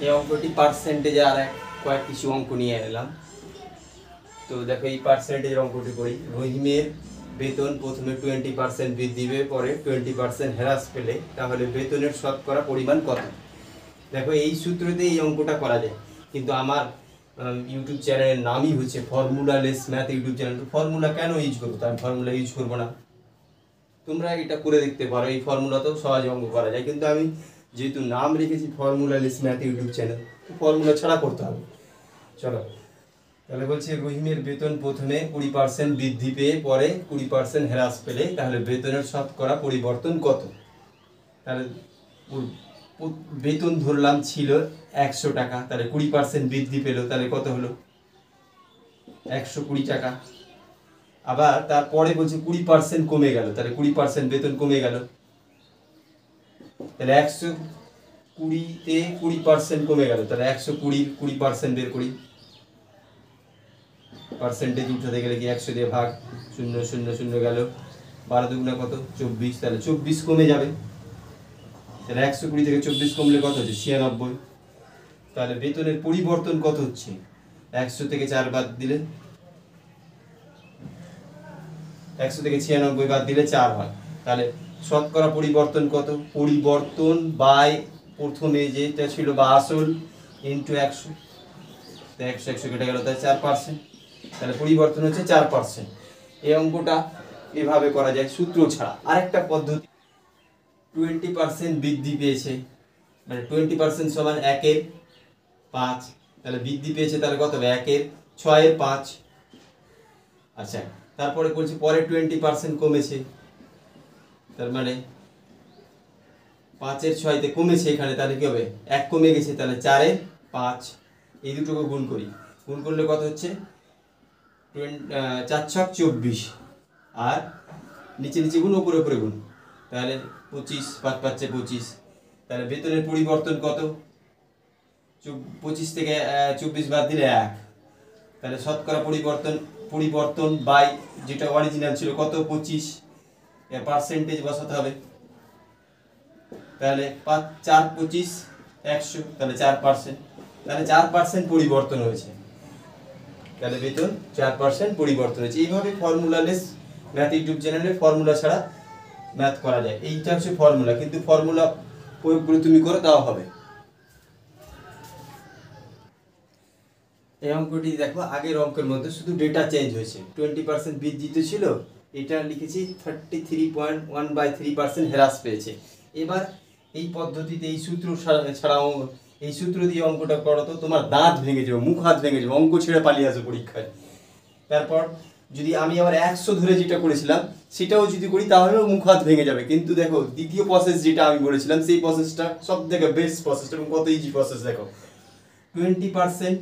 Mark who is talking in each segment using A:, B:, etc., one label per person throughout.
A: এই অঙ্কটি পার্সেন্টেজে আর কয়েক কিছু অঙ্ক নিয়ে এলাম। তো দেখো এই পার্সেন্টেজের অঙ্কটি করি। রহিমের বেতন প্রথমে 20% বৃদ্ধি পেয়ে পরে 20% হ্রাস পেলে তাহলে বেতনের শতকরা পরিমাণ কত? দেখো এই সূত্রতে এই অঙ্কটা করা যায়, কিন্তু আমার ইউটিউব চ্যানেলের নামই হচ্ছে formula less math YouTube channel. তো ফর্মুলা কেন ইউজ করবো? তো আমি ফর্মুলা ইউজ করবো না। তোমরা এটা করে দেখতে পারো, এই ফর্মুলাতেও সহজে অঙ্ক করা যায়, কিন্তু আমি যেহেতু নাম রেখেছি formula less math YouTube channel, formula ছাড়া করতে হবে। চলো তাহলে বলছে রহিমের বেতন প্রথমে 20% বৃদ্ধি পেয়ে পরে 20% হ্রাস পেলে তাহলে বেতনের শতকরা পরিবর্তন কত? তাহলে বেতন ধরলাম ছিল 100 টাকা, তাহলে 20% বৃদ্ধি পেল, তাহলে কত হলো? 120 টাকা। আবার তারপরে বলছে 20% কমে গেল, তাহলে 20% বেতন কমে গেল, তাহলে 120-তে 20% কমে গেল, তাহলে 120 20% বের করি। পার্সেন্টেজ উঠাতে গেলে কি 100 দিয়ে ভাগ, 0 0 0 গেল, 12 দুগুণা কত? 24, তাহলে 24 কমে যাবে। তাহলে 120 থেকে 24 কমলে কত হচ্ছে? 96। তাহলে বেতনের পরিবর্তন কত হচ্ছে? 100 থেকে 4 বাদ দিলে, 100 থেকে 96 বাদ দিলে 4 হয়, তাহলে শতকরা পরিবর্তন কত? পরিবর্তন বাই প্রথমে যেটা ছিল বা আসল ইন্টু 100, 100 100 কেটে গেল, তাই 4%, তাহলে পরিবর্তন হচ্ছে 4%। এই অঙ্কটা এভাবে করা যায় সূত্র ছাড়া। আরেকটা পদ্ধতি, 20% বৃদ্ধি পেয়েছে, মানে 20% সমান 1/5, তাহলে বৃদ্ধি পেয়েছে, তাহলে কত হবে? 1/6/5। আচ্ছা, তারপরে বলছি পরে 20% কমেছে, তার মানে 5/6-তে কমেছে এখানে, তাহলে কি হবে? 1 কমে গেছে, তাহলে 4/5। এই দুটোকে গুণ করি, গুণ করলে কত হচ্ছে? 4 ছক 24, আর নিচে নিচে গুণ, উপরে উপরে গুণ, তাহলে 25, 5 5 25। তাহলে বেতনের পরিবর্তন কত? 25 থেকে 24 বাদ দিলে 1, তাহলে শতকরা পরিবর্তন বাই যেটা অরিজিনাল ছিল কত? 25, এর পার্সেন্টেজ বসাতে হবে। তাহলে 5 4 25 100, তাহলে 4%, তাহলে 4% পরিবর্তন হয়েছে, তাহলে বেতন 4% পরিবর্তন হয়েছে। এইভাবে ফর্মুলা লেস ম্যাথ ইউটিউব চ্যানেলে ফর্মুলা ছাড়া ম্যাথ করা যায়। এইটা হচ্ছে ফর্মুলা, কিন্তু ফর্মুলা প্রয়োগ করে তুমি করে দেওয়া হবে। এই অঙ্কটি দেখো, আগের অঙ্কের মধ্যে শুধু ডেটা চেঞ্জ হয়েছে। 20% বৃদ্ধি ছিল, এটা লিখেছি 33.1/3% হ্রাস পেয়েছে। এবার এই পদ্ধতিতে এই সূত্র ছাড়াও এই সূত্র দিয়ে অঙ্কটা করো তো তোমার দাঁত ভেঙে যাবে, মুখ হাত ভেঙে যাবে, অঙ্ক ছেড়ে পালিয়ে আসবে পরীক্ষায়। তারপর যদি আমি আবার 100 ধরে যেটা করেছিলাম সেটাও যদি করি তাহলেও মুখ হাত ভেঙে যাবে। কিন্তু দেখো দ্বিতীয় প্রসেস যেটা আমি বলেছিলাম সেই প্রসেসটা সব থেকে বেস্ট প্রসেস এবং কত ইজি প্রসেস। দেখো 20%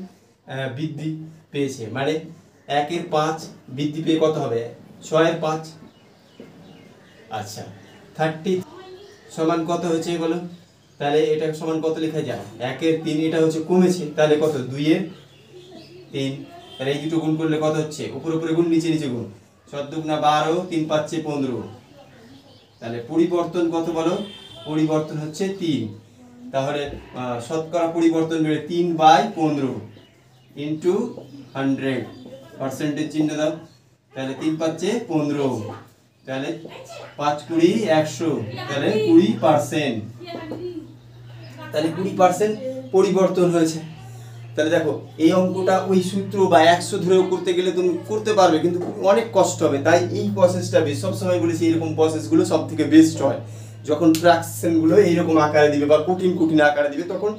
A: বৃদ্ধি পেয়েছে, মানে 1/5 বৃদ্ধি পেয়ে কত হবে? 6/5। আচ্ছা, 30 সমান কত হয়েছে বলো? তাহলে এটা সমান কত লেখা যায়? 1/3, এটা হচ্ছে কমেছে, তাহলে কত? 2/3। তাহলে এই দুটো গুণ করলে কত হচ্ছে? উপরে উপরে গুণ, নিচে নিচে গুণ, 7 দুগুণা 12, 3 5 15। তাহলে পরিবর্তন কত বলো? পরিবর্তন হচ্ছে 3। তাহলে শতকরা পরিবর্তন বেড়ে 3/15 ইন্টু 100, পার্সেন্টেজ চিহ্ন দাও, তাহলে 3 5 15, তাহলে 5 20 100, তাহলে 20%, তাহলে 20% পরিবর্তন হয়েছে। তাহলে দেখো এই অঙ্কটা ওই সূত্র বা 100 ধরেও করতে গেলে তুমি করতে পারবে, কিন্তু অনেক কষ্ট হবে। তাই এই প্রসেসটা বেশ, সবসময় বলেছি এরকম প্রসেসগুলো সব থেকে বেস্ট হয়। যখন ফ্র্যাকশনগুলো এইরকম আকারে দিবে বা কঠিন কঠিন আকারে দিবে, তখন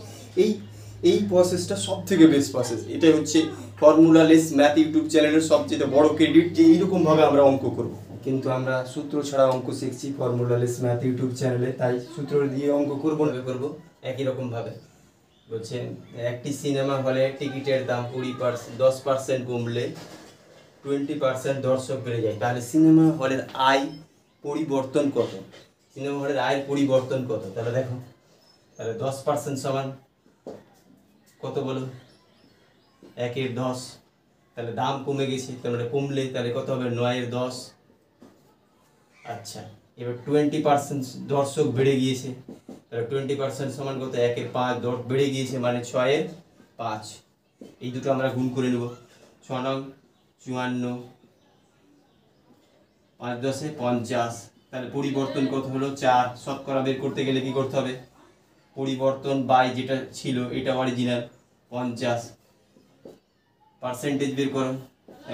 A: এই প্রসেসটা সব থেকে বেস্ট প্রসেস। এটাই হচ্ছে ফর্মুলা লেস ম্যাথ ইউটিউব চ্যানেলের সবচেয়ে বড় ক্রেডিট, যে এইরকমভাবে আমরা অঙ্ক করব। কিন্তু আমরা সূত্র ছাড়া অঙ্ক শিখছি ফর্মুলা লেস ম্যাথ ইউটিউব চ্যানেলে, তাই সূত্র দিয়ে অঙ্ক করবো না, করবো একই রকমভাবে। বলছেন একটি সিনেমা হলে টিকিটের দাম 10% কমলে 20% দর্শক বেড়ে যায়, তাহলে সিনেমা হলের আয় পরিবর্তন কত? সিনেমা হলের আয়ের পরিবর্তন কত? তাহলে দেখো, তাহলে 10% সমান কত বলো? 1/10, তাহলে দাম কমে গেছে, তার মানে কমলে তাহলে কত হবে? 9/10। আচ্ছা, এবার 20% দর্শক বেড়ে গিয়েছে, তাহলে 20% সমান কত, 1-এর 5, 10 বেড়ে গিয়েছে মানে 6-এর 5। এই দুটো আমরা গুণ করে নেব। 6 নং 54, 5 10-এ 50। তাহলে পরিবর্তন কত হলো 4। শতকরা বের করতে গেলে কি করতে হবে, পরিবর্তন বাই যেটা ছিল এটা অরিজিনাল 50, পার্সেন্টেজ বের করো,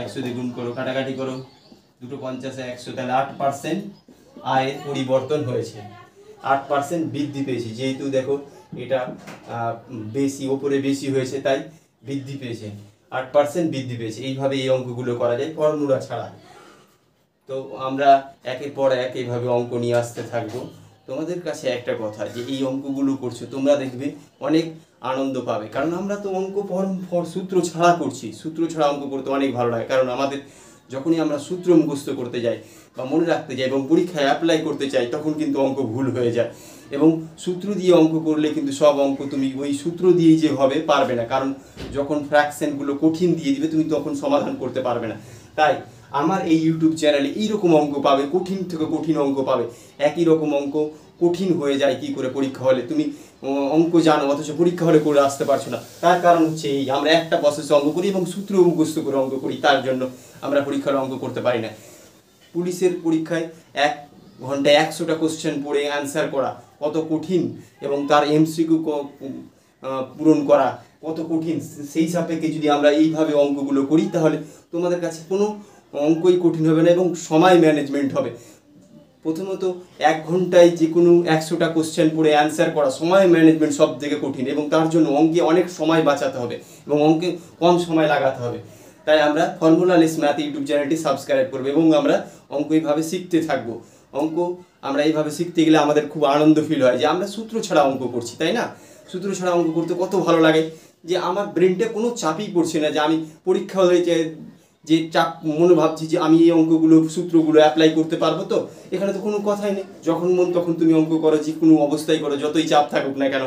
A: 100 দিয়ে গুণ করো, কাটাকাটি করো, দুটো 50-এ 100, তাহলে 8% আয়ের পরিবর্তন হয়েছে, 8% বৃদ্ধি পেয়েছে। যেহেতু দেখো এটা বেশি, ওপরে বেশি হয়েছে তাই বৃদ্ধি পেয়েছে, 8% বৃদ্ধি পেয়েছে। এইভাবে এই অঙ্কগুলো করা যায় ফর্মুলা ছাড়া। তো আমরা একের পর এক এইভাবে অঙ্ক নিয়ে আসতে থাকবো। তোমাদের কাছে একটা কথা, যে এই অঙ্কগুলো করছো তোমরা দেখবে অনেক আনন্দ পাবে, কারণ আমরা তো অঙ্ক সূত্র ছাড়া করছি। সূত্র ছাড়া অঙ্ক করতে অনেক ভালো লাগে, কারণ আমাদের যখনই আমরা সূত্র মুখস্থ করতে যাই বা মনে রাখতে যাই এবং পরীক্ষায় অ্যাপ্লাই করতে চাই, তখন কিন্তু অঙ্ক ভুল হয়ে যায়। এবং সূত্র দিয়ে অঙ্ক করলে কিন্তু সব অঙ্ক তুমি ওই সূত্র দিয়েই যে হবে পারবে না, কারণ যখন ফ্র্যাকশনগুলো কঠিন দিয়ে দিবে তুমি তখন সমাধান করতে পারবে না। তাই আমার এই ইউটিউব চ্যানেলে এইরকম অঙ্ক পাবে, কঠিন থেকে কঠিন অঙ্ক পাবে। একই রকম অঙ্ক কঠিন হয়ে যায় কি করে পরীক্ষা হলে, তুমি অঙ্ক জানো অথচ পরীক্ষা হলে করে আসতে পারছো না। তার কারণ হচ্ছে এই, আমরা একটা প্রসেসে অঙ্ক করি এবং সূত্র মুখস্থ করে অঙ্ক করি, তার জন্য আমরা পরীক্ষার অঙ্ক করতে পারি না। পুলিশের পরীক্ষায় 1 ঘন্টায় 100টা কোশ্চেন পড়ে অ্যান্সার করা কত কঠিন, এবং তার এমসিকিউ পূরণ করা কত কঠিন, সেই সাপেক্ষে যদি আমরা এইভাবে অঙ্কগুলো করি তাহলে তোমাদের কাছে কোনো অঙ্কই কঠিন হবে না এবং সময় ম্যানেজমেন্ট হবে। প্রথমত 1 ঘন্টায় যে কোনো 100টা কোশ্চেন পড়ে অ্যান্সার করা, সময় ম্যানেজমেন্ট সব থেকে কঠিন, এবং তার জন্য অঙ্কে অনেক সময় বাঁচাতে হবে এবং অঙ্কে কম সময় লাগাতে হবে। তাই আমরা ফর্মুলালেস ম্যাথ ইউটিউব চ্যানেলটি সাবস্ক্রাইব করবো এবং আমরা অঙ্ক এইভাবে শিখতে থাকবো। অঙ্ক আমরা এইভাবে শিখতে গেলে আমাদের খুব আনন্দ ফিল হয় যে আমরা সূত্র ছাড়া অঙ্ক করছি, তাই না? সূত্র ছাড়া অঙ্ক করতে কত ভালো লাগে, যে আমার ব্রেনটা কোনো চাপই পড়ছে না, যে আমি পরীক্ষা হয়েছে যে চাপ মনে ভাবছি যে আমি এই অঙ্কগুলো সূত্রগুলো অ্যাপ্লাই করতে পারবো। তো এখানে তো কোনো কথাই নেই, যখন মন তখন তুমি অঙ্ক করো, যে কোনো অবস্থায় করো, যতই চাপ থাকুক না কেন।